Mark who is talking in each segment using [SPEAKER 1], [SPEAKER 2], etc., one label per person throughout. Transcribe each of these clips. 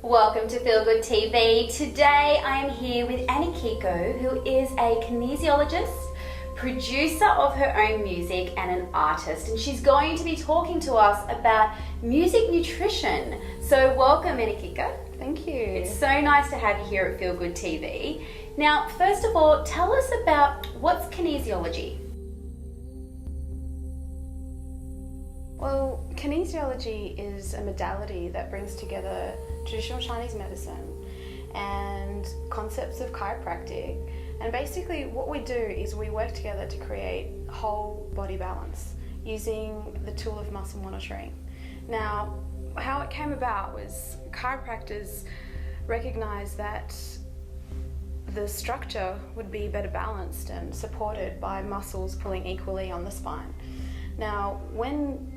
[SPEAKER 1] Welcome to Feel Good TV. Today I am here with Anikiko, who is a kinesiologist, producer of her own music and an artist, and she's going to be talking to us about music nutrition. So welcome, Anikiko.
[SPEAKER 2] Thank you.
[SPEAKER 1] It's so nice to have you here at Feel Good TV. Now, first of all, tell us about what's kinesiology.
[SPEAKER 2] Well, kinesiology is a modality that brings together traditional Chinese medicine and concepts of chiropractic. And basically what we do is we work together to create whole body balance using the tool of muscle monitoring. Now, how it came about was chiropractors recognized that the structure would be better balanced and supported by muscles pulling equally on the spine. Now, when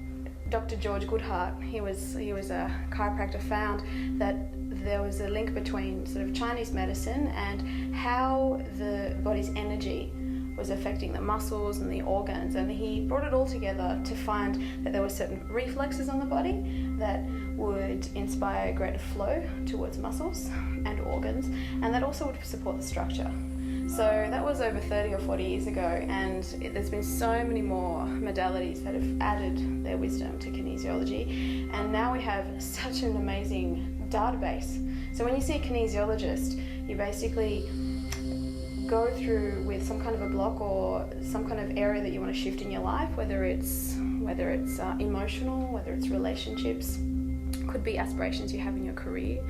[SPEAKER 2] Dr. George Goodhart, he was a chiropractor, found that there was a link between sort of Chinese medicine and how the body's energy was affecting the muscles and the organs, and he brought it all together to find that there were certain reflexes on the body that would inspire greater flow towards muscles and organs, and that also would support the structure. So that was over 30 or 40 years ago, and there's been so many more modalities that have added their wisdom to kinesiology, and now we have such an amazing database. So when you see a kinesiologist, you basically go through with some kind of a block or some kind of area that you want to shift in your life, whether it's emotional, whether it's relationships, could be aspirations you have in your career,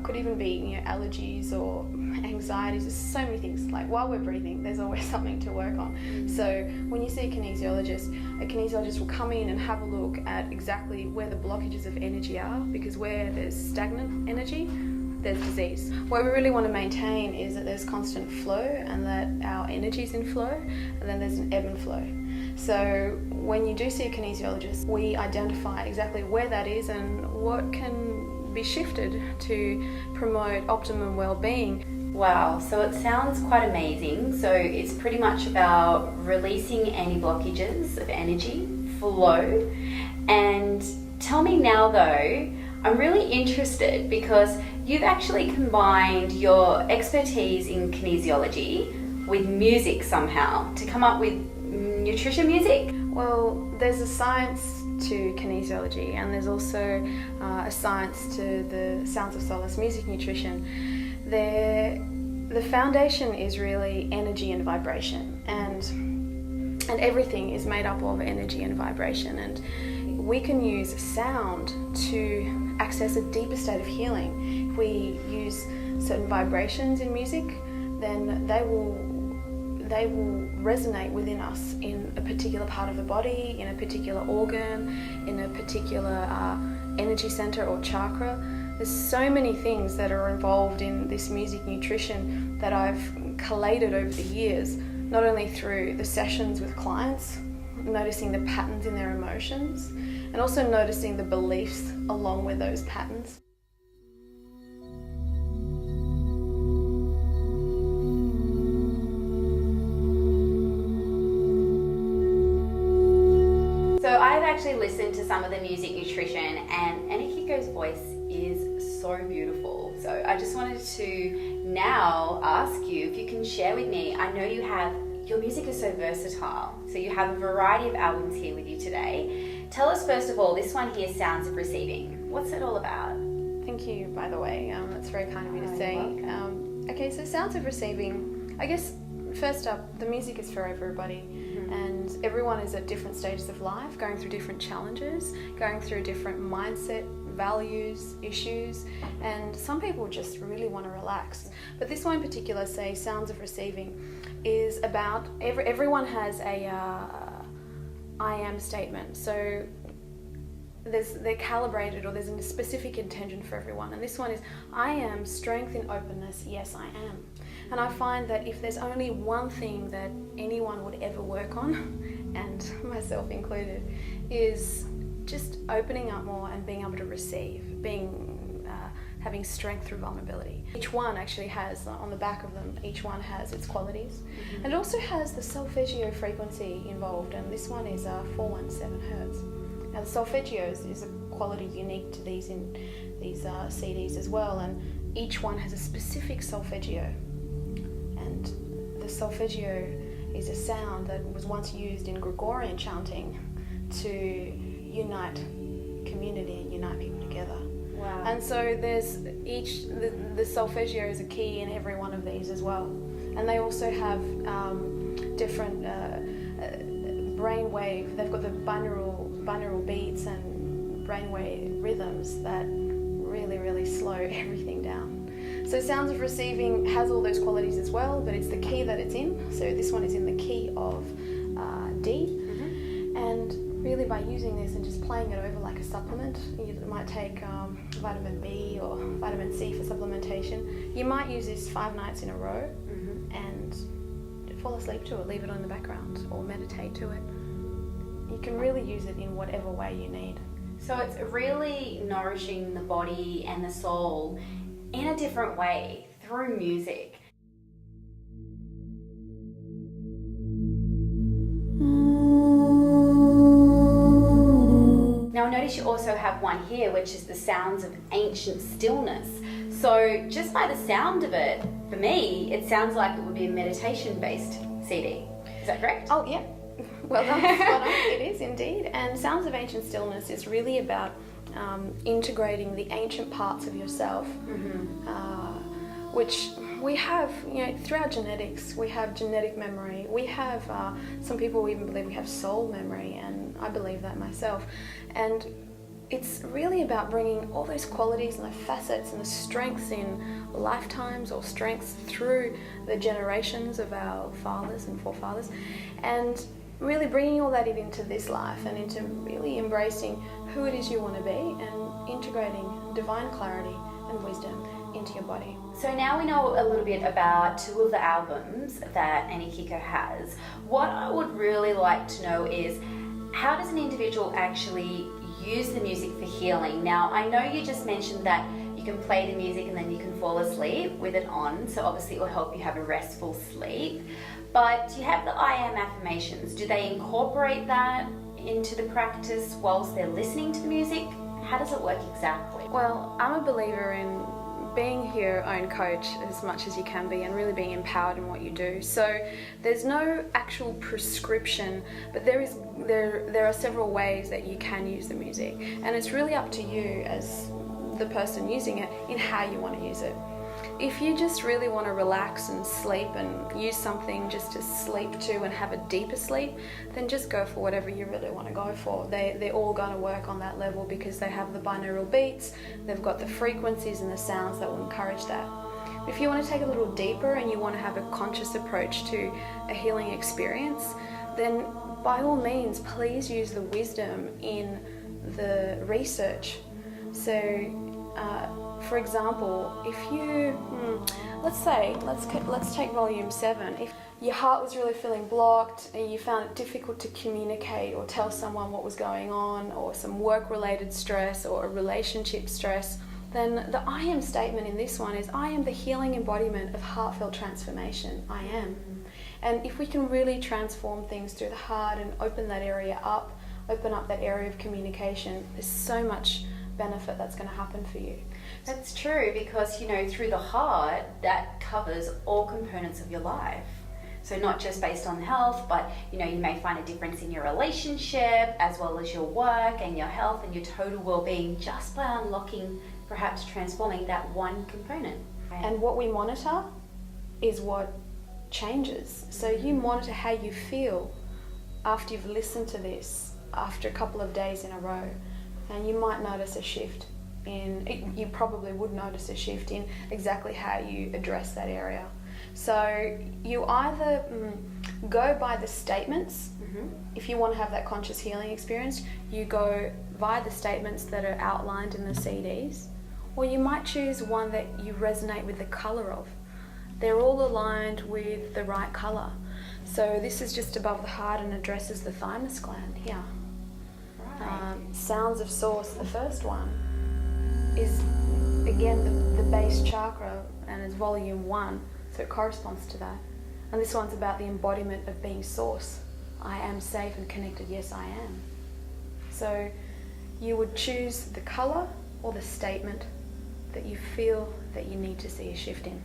[SPEAKER 2] could even be allergies or anxieties. There's so many things. Like while we're breathing, there's always something to work on. So when you see a kinesiologist will come in and have a look at exactly where the blockages of energy are, because where there's stagnant energy, there's disease. What we really want to maintain is that there's constant flow and that our energy is in flow, and then there's an ebb and flow. So when you do see a kinesiologist, we identify exactly where that is and what can be shifted to promote optimum well-being.
[SPEAKER 1] Wow, so it sounds quite amazing. So it's pretty much about releasing any blockages of energy, flow. And tell me now though, I'm really interested because you've actually combined your expertise in kinesiology with music somehow to come up with nutrition music.
[SPEAKER 2] Well, there's a science to kinesiology, and there's also a science to the Sounds of Solace music nutrition. The foundation is really energy and vibration, and everything is made up of energy and vibration, and we can use sound to access a deeper state of healing. If we use certain vibrations in music, then they will resonate within us in a particular part of the body, in a particular organ, in a particular energy center or chakra. There's so many things that are involved in this music nutrition that I've collated over the years, not only through the sessions with clients, noticing the patterns in their emotions, and also noticing the beliefs along with those patterns.
[SPEAKER 1] So I've actually listened to some of the music nutrition, and Anikiko's voice is so beautiful. So I just wanted to now ask you if you can share with me. I know your music is so versatile, so you have a variety of albums here with you today. Tell us first of all, this one here, Sounds of Receiving. What's it all about?
[SPEAKER 2] Thank you, by the way. That's very kind of you to say. Okay, so Sounds of Receiving, I guess first up, the music is for everybody. And everyone is at different stages of life, going through different challenges, going through different mindset, values, issues, and some people just really want to relax. But this one in particular, say Sounds of Receiving, is about everyone has a I am statement. So they're calibrated, or there's a specific intention for everyone. And this one is, I am strength in openness, yes I am. And I find that if there's only one thing that anyone would ever work on, and myself included, is just opening up more and being able to receive, having strength through vulnerability. Each one actually has, on the back of them, each one has its qualities. And it also has the solfeggio frequency involved, and this one is 417 hertz. Now the solfeggios is a quality unique to these CDs as well, and each one has a specific solfeggio. And the solfeggio is a sound that was once used in Gregorian chanting to unite community and unite people together.
[SPEAKER 1] Wow.
[SPEAKER 2] And so there's the solfeggio is a key in every one of these as well. And they also have different brainwave. They've got the binaural beats and brainwave rhythms that really, really slow everything down. So Sounds of Receiving has all those qualities as well, but it's the key that it's in. So this one is in the key of D. And really by using this and just playing it over like a supplement, you might take vitamin B or vitamin C for supplementation. You might use this 5 nights in a row and fall asleep to it, leave it on the background or meditate to it. You can really use it in whatever way you need.
[SPEAKER 1] So it's really nourishing the body and the soul in a different way through music. Now I notice you also have one here, which is the Sounds of Ancient Stillness. So just by the sound of it, for me, it sounds like it would be a meditation-based CD. Is that correct?
[SPEAKER 2] Oh, yeah. Well done, spot on. It is indeed. And Sounds of Ancient Stillness is really about integrating the ancient parts of yourself, which we have, through our genetics. We have genetic memory. We have, some people even believe we have soul memory, and I believe that myself. And it's really about bringing all those qualities and the facets and the strengths in lifetimes or strengths through the generations of our fathers and forefathers, and really bringing all that into this life and into really embracing who it is you want to be and integrating divine clarity and wisdom into your body.
[SPEAKER 1] So now we know a little bit about 2 of the albums that Anikiko has. What I would really like to know is, how does an individual actually use the music for healing? Now, I know you just mentioned that you can play the music and then you can fall asleep with it on, so obviously it will help you have a restful sleep. But do you have the I am affirmations? Do they incorporate that into the practice whilst they're listening to the music? How does it work exactly?
[SPEAKER 2] Well, I'm a believer in being your own coach as much as you can be and really being empowered in what you do. So there's no actual prescription, but there are several ways that you can use the music, and it's really up to you as the person using it in how you want to use it. If you just really want to relax and sleep and use something just to sleep to and have a deeper sleep, then just go for whatever you really want to go for. They're all going to work on that level because they have the binaural beats, they've got the frequencies and the sounds that will encourage that. If you want to take a little deeper and you want to have a conscious approach to a healing experience, then by all means, please use the wisdom in the research. So, for example, if you, let's take volume 7. If your heart was really feeling blocked and you found it difficult to communicate or tell someone what was going on, or some work-related stress or a relationship stress, then the I am statement in this one is, I am the healing embodiment of heartfelt transformation. I am. And if we can really transform things through the heart and open that area up, open up that area of communication, there's so much benefit that's going to happen for you.
[SPEAKER 1] That's true, because through the heart, that covers all components of your life. So not just based on health, but you may find a difference in your relationship as well as your work and your health and your total well-being just by unlocking, perhaps transforming that one component.
[SPEAKER 2] And what we monitor is what changes. So you monitor how you feel after you've listened to this after a couple of days in a row, and you might notice a shift you probably would notice a shift in exactly how you address that area. So you either go by the statements. If you want to have that conscious healing experience, you go via the statements that are outlined in the CDs, or you might choose one that you resonate with the colour of. They're all aligned with the right colour. So this is just above the heart and addresses the thymus gland here.
[SPEAKER 1] Right.
[SPEAKER 2] Sounds of Solace, the first one, is again the base chakra, and it's volume 1, so it corresponds to that. And this one's about the embodiment of being source. I am safe and connected, yes I am. So you would choose the colour or the statement that you feel that you need to see a shift in.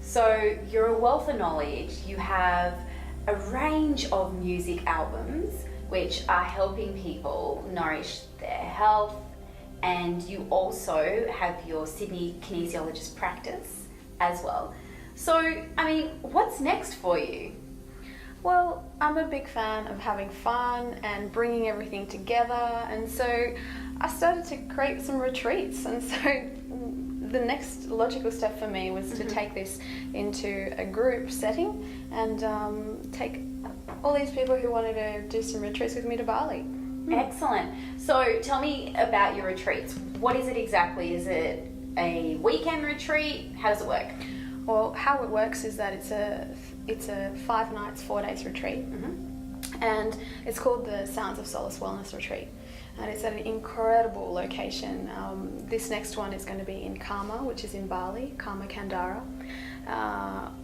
[SPEAKER 1] So you're a wealth of knowledge. You have a range of music albums which are helping people nourish their health, and you also have your Sydney kinesiologist practice as well. So, I mean, what's next for you?
[SPEAKER 2] Well, I'm a big fan of having fun and bringing everything together, and so I started to create some retreats, and so the next logical step for me was to take this into a group setting and take all these people who wanted to do some retreats with me to Bali.
[SPEAKER 1] Excellent. So tell me about your retreats. What is it exactly? Is it a weekend retreat? How does it work?
[SPEAKER 2] Well, how it works is that it's a 5 nights, 4 days retreat, and it's called the Sounds of Solace Wellness Retreat, and it's at an incredible location. This next one is going to be in Karma, which is in Bali, Karma Kandara.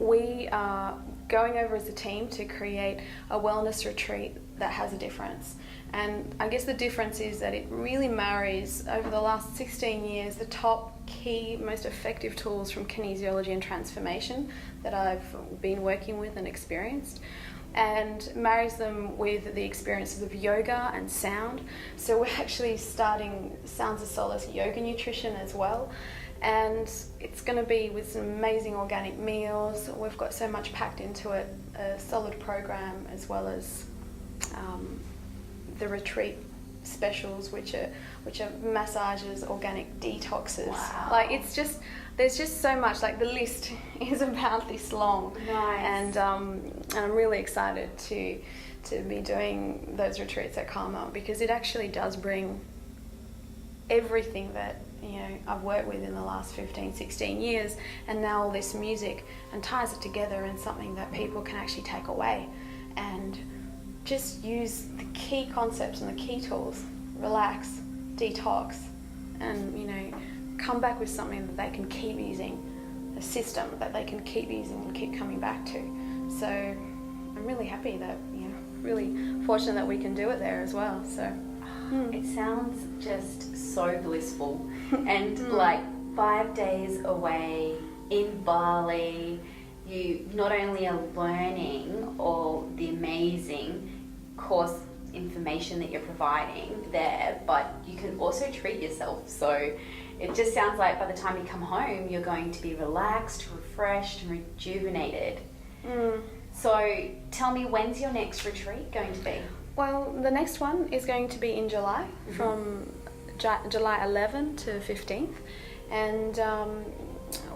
[SPEAKER 2] We are going over as a team to create a wellness retreat that has a difference. And I guess the difference is that it really marries, over the last 16 years, the top key, most effective tools from kinesiology and transformation that I've been working with and experienced, and marries them with the experiences of yoga and sound. So we're actually starting Sounds of Solace yoga nutrition as well. And it's going to be with some amazing organic meals. We've got so much packed into it, a solid program, as well as the retreat specials, which are massages, organic detoxes.
[SPEAKER 1] Wow.
[SPEAKER 2] Like, it's just, there's just so much. Like, the list is about this long.
[SPEAKER 1] Nice.
[SPEAKER 2] And I'm really excited to be doing those retreats at Karma, because it actually does bring everything that I've worked with in the last 15, 16 years, and now all this music, and ties it together in something that people can actually take away and just use the key concepts and the key tools, relax, detox, and come back with something that they can keep using, a system that they can keep using and keep coming back to. So I'm really happy that, really fortunate that we can do it there as well. So
[SPEAKER 1] it sounds just so blissful. And like 5 days away in Bali, you not only are learning all the amazing course information that you're providing there, but you can also treat yourself. So it just sounds like by the time you come home, you're going to be relaxed, refreshed, and rejuvenated. So tell me, when's your next retreat going to be?
[SPEAKER 2] Well, the next one is going to be in July, from July 11 to 15th, and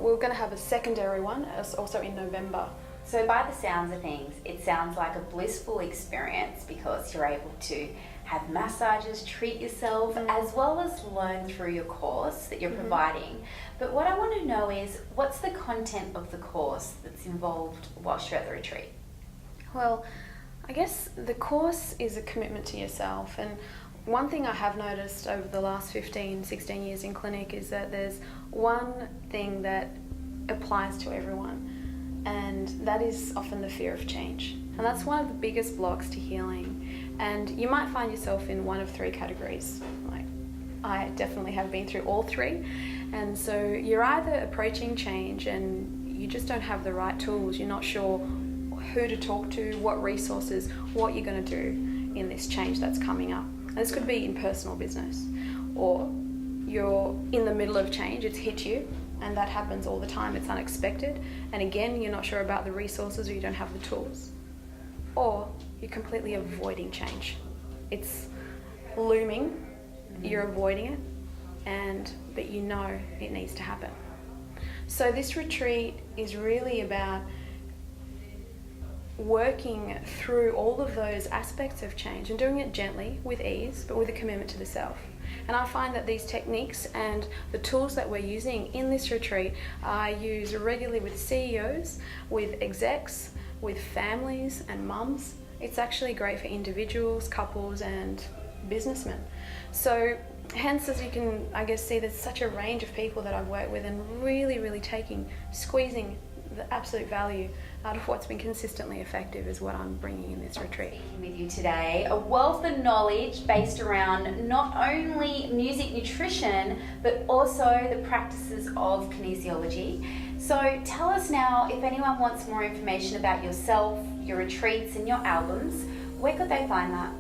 [SPEAKER 2] we're going to have a secondary one also in November.
[SPEAKER 1] So by the sounds of things, it sounds like a blissful experience, because you're able to have massages, treat yourself, as well as learn through your course that you're providing. But what I want to know is, what's the content of the course that's involved whilst you're at the retreat?
[SPEAKER 2] Well, I guess the course is a commitment to yourself, and one thing I have noticed over the last 15, 16 years in clinic is that there's one thing that applies to everyone, and that is often the fear of change. And that's one of the biggest blocks to healing. And you might find yourself in one of 3 categories. Like, I definitely have been through all 3. And so you're either approaching change and you just don't have the right tools, you're not sure who to talk to, what resources, what you're going to do in this change that's coming up. And this could be in personal business, or you're in the middle of change, it's hit you, and that happens all the time, it's unexpected, and again, you're not sure about the resources or you don't have the tools. Or you're completely avoiding change. It's looming, you're avoiding it, but you know it needs to happen. So this retreat is really about working through all of those aspects of change and doing it gently, with ease, but with a commitment to the self. And I find that these techniques and the tools that we're using in this retreat I use regularly with CEOs, with execs, with families and mums. It's actually great for individuals, couples, and businessmen. So hence, as you can, I guess, see, there's such a range of people that I've worked with, and really, really squeezing the absolute value out of what's been consistently effective is what I'm bringing in this retreat.
[SPEAKER 1] Speaking with you today, a wealth of knowledge based around not only music nutrition, but also the practices of kinesiology. So tell us now, if anyone wants more information about yourself, your retreats and your albums, where could they find that?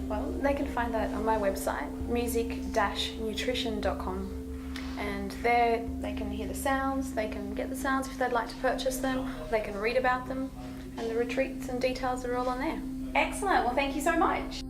[SPEAKER 2] Well, they can find that on my website, music-nutrition.com. And there they can hear the sounds, they can get the sounds if they'd like to purchase them, they can read about them, and the retreats and details are all on there.
[SPEAKER 1] Excellent. Well, thank you so much.